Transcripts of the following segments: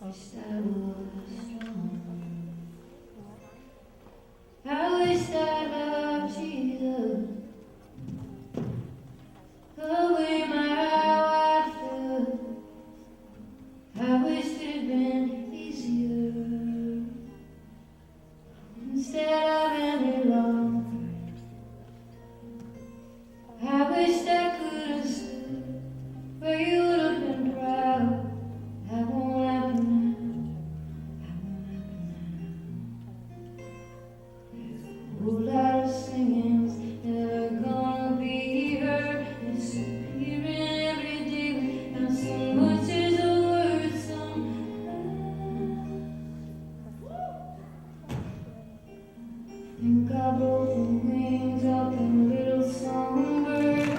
Wish I was strong. I wish I loved Jesus the way my wife does. I wish it'd been easier instead of any longer. I wish I could have stood where you would have been proud. That won't happen now. There's a whole lot of singing's never gonna be heard. It's appearing every day. Now so much is a word, I think I broke the wings of that little songbird.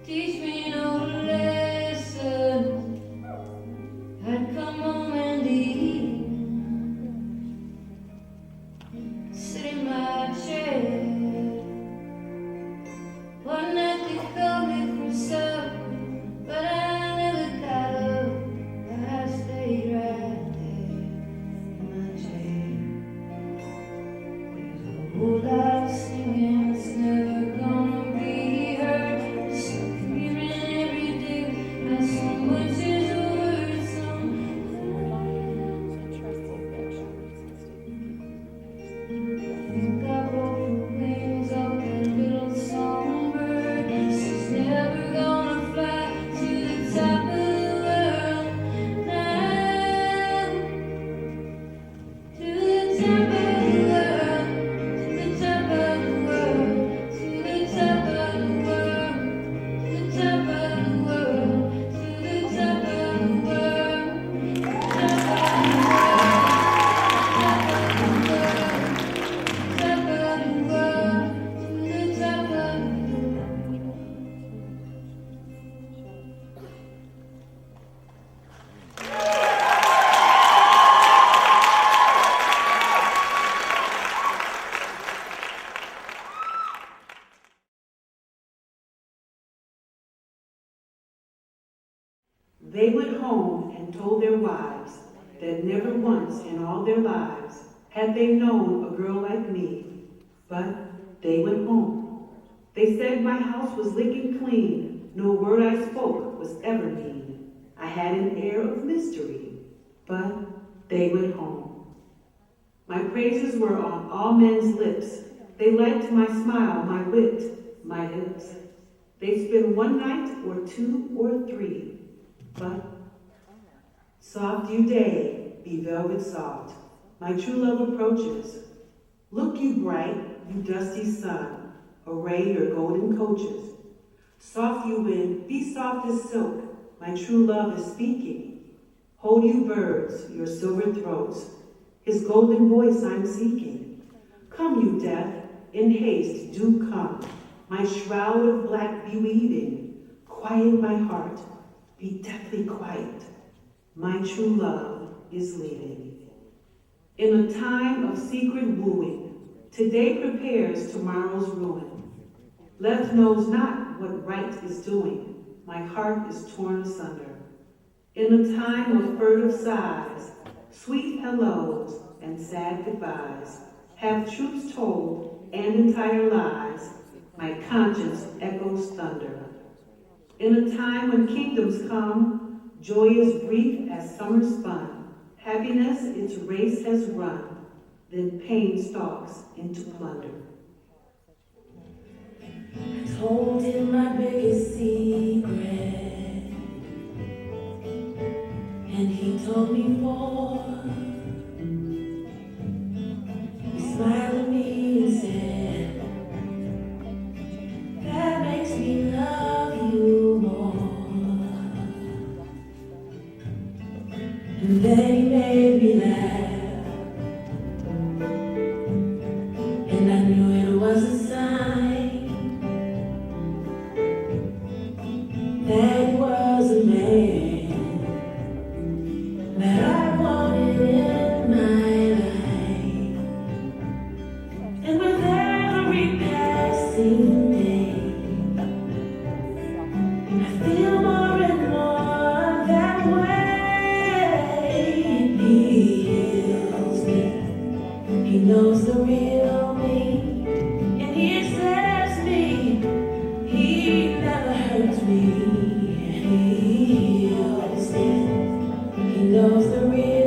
Teach me no lessons. I'd come home in the evening, sit in my chair. One night they called me for supper, but I never got up. I stayed right there in my chair. There's a whole lot of singing that's never gonna be heard. They went home and told their wives that never once in all their lives had they known a girl like me, but they went home. They said my house was licking clean, no word I spoke was ever mean. I had an air of mystery, but they went home. My praises were on all men's lips. They liked my smile, my wit, my hips. They spent one night or two or three, but soft you day, be velvet soft. My true love approaches. Look you bright, you dusty sun, array your golden coaches. Soft you wind, be soft as silk, my true love is speaking. Hold you birds, your silver throats, his golden voice I'm seeking. Come you death, in haste do come, my shroud of black be weaving. Quiet my heart, be deathly quiet, my true love is leaving. In a time of secret wooing, today prepares tomorrow's ruin. Left knows not what right is doing, my heart is torn asunder. In a time of furtive sighs, sweet hellos and sad goodbyes, have truths told and entire lies, my conscience echoes thunder. In a time when kingdoms come, joy is brief as summer spun. Happiness its race has run, then pain stalks into plunder. I told him my biggest secret, and he told me more. He smiled at me and said, that makes me love you more. And then he made me laugh that I wanted in my life. And with every passing day, I feel more and more that way. He heals me. He knows the real me, and he accepts me. He never hurts me. He heals me. He knows the real.